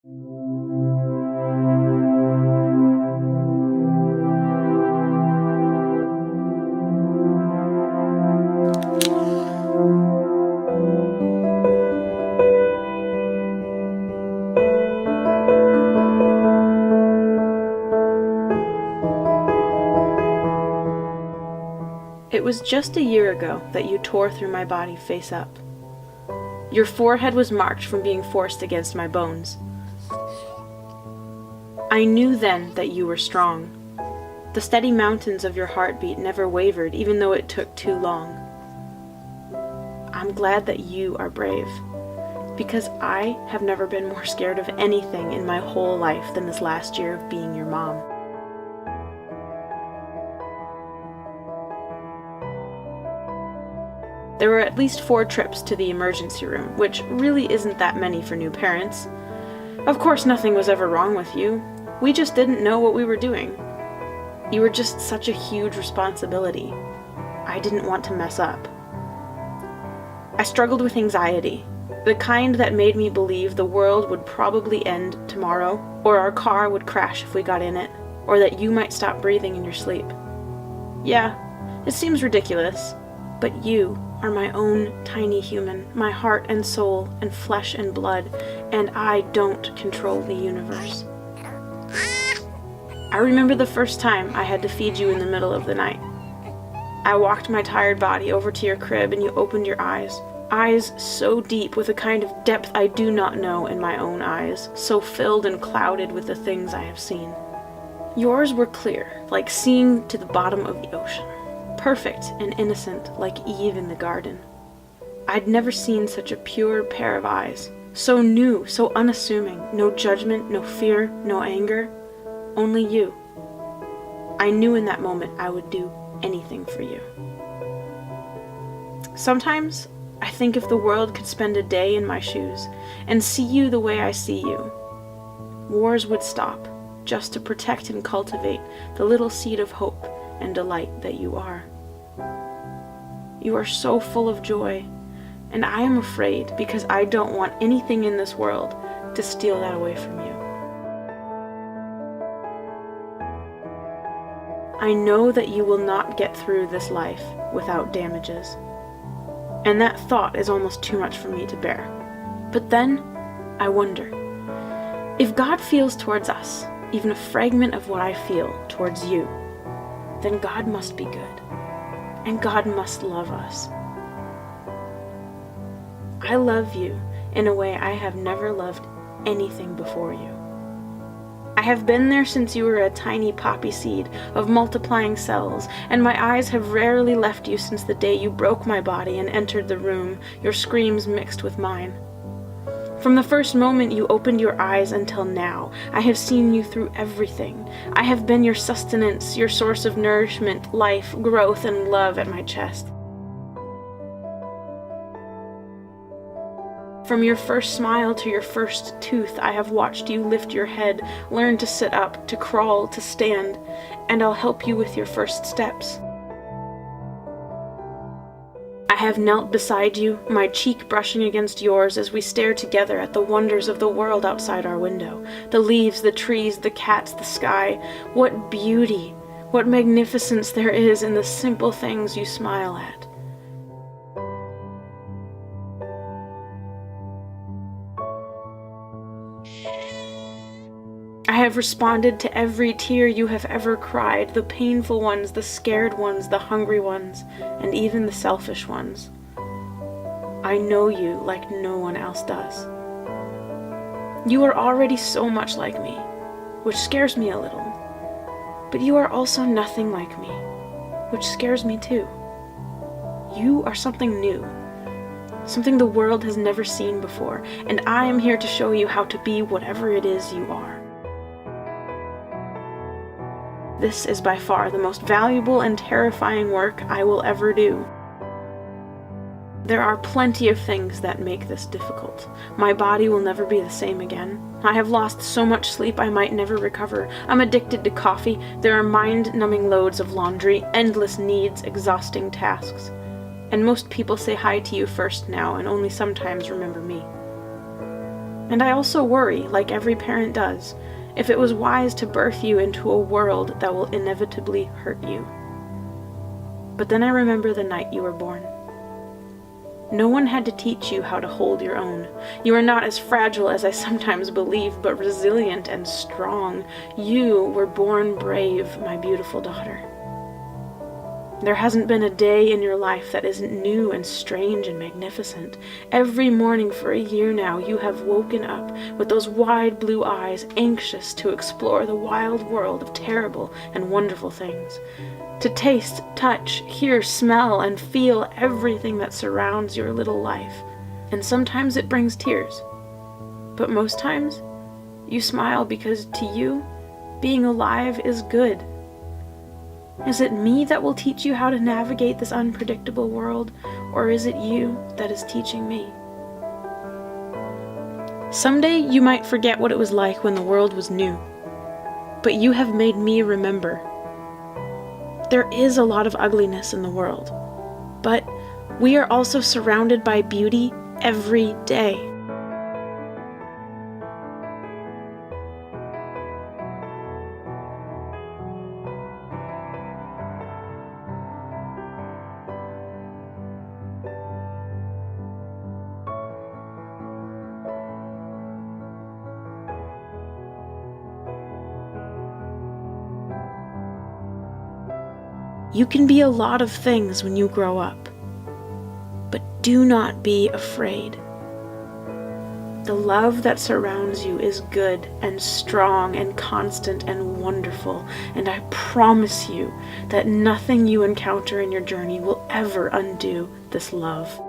It was just a year ago that you tore through my body face up. Your forehead was marked from being forced against my bones. I knew then that you were strong. The steady mountains of your heartbeat never wavered, even though it took too long. I'm glad that you are brave, because I have never been more scared of anything in my whole life than this last year of being your mom. There were at least 4 trips to the emergency room, which really isn't that many for new parents. Of course, nothing was ever wrong with you. We just didn't know what we were doing. You were just such a huge responsibility. I didn't want to mess up. I struggled with anxiety, the kind that made me believe the world would probably end tomorrow, or our car would crash if we got in it, or that you might stop breathing in your sleep. Yeah, it seems ridiculous, but you are my own tiny human, my heart and soul and flesh and blood, and I don't control the universe. I remember the first time I had to feed you in the middle of the night. I walked my tired body over to your crib and you opened your eyes. Eyes so deep with a kind of depth I do not know in my own eyes, so filled and clouded with the things I have seen. Yours were clear, like seeing to the bottom of the ocean. Perfect and innocent, like Eve in the garden. I'd never seen such a pure pair of eyes. So new, so unassuming. No judgment, no fear, no anger. Only you. I knew in that moment I would do anything for you. Sometimes, I think if the world could spend a day in my shoes and see you the way I see you, wars would stop, just to protect and cultivate the little seed of hope and delight that you are. You are so full of joy, and I am afraid because I don't want anything in this world to steal that away from you. I know that you will not get through this life without damages, and that thought is almost too much for me to bear. But then, I wonder, if God feels towards us even a fragment of what I feel towards you, then God must be good, and God must love us. I love you in a way I have never loved anything before you. I have been there since you were a tiny poppy seed of multiplying cells, and my eyes have rarely left you since the day you broke my body and entered the room, your screams mixed with mine. From the first moment you opened your eyes until now, I have seen you through everything. I have been your sustenance, your source of nourishment, life, growth, and love at my chest. From your first smile to your first tooth, I have watched you lift your head, learn to sit up, to crawl, to stand, and I'll help you with your first steps. I have knelt beside you, my cheek brushing against yours as we stare together at the wonders of the world outside our window. The leaves, the trees, the cats, the sky. What beauty, what magnificence there is in the simple things you smile at. I have responded to every tear you have ever cried, the painful ones, the scared ones, the hungry ones, and even the selfish ones. I know you like no one else does. You are already so much like me, which scares me a little. But you are also nothing like me, which scares me too. You are something new, something the world has never seen before, and I am here to show you how to be whatever it is you are. This is by far the most valuable and terrifying work I will ever do. There are plenty of things that make this difficult. My body will never be the same again. I have lost so much sleep I might never recover. I'm addicted to coffee. There are mind-numbing loads of laundry, endless needs, exhausting tasks. And most people say hi to you first now and only sometimes remember me. And I also worry, like every parent does, if it was wise to birth you into a world that will inevitably hurt you. But then I remember the night you were born. No one had to teach you how to hold your own. You are not as fragile as I sometimes believe, but resilient and strong. You were born brave, my beautiful daughter. There hasn't been a day in your life that isn't new and strange and magnificent. Every morning for a year now, you have woken up with those wide blue eyes, anxious to explore the wild world of terrible and wonderful things. To taste, touch, hear, smell, and feel everything that surrounds your little life. And sometimes it brings tears. But most times, you smile because to you, being alive is good. Is it me that will teach you how to navigate this unpredictable world, or is it you that is teaching me? Someday you might forget what it was like when the world was new, but you have made me remember. There is a lot of ugliness in the world, but we are also surrounded by beauty every day. You can be a lot of things when you grow up, but do not be afraid. The love that surrounds you is good and strong and constant and wonderful, and I promise you that nothing you encounter in your journey will ever undo this love.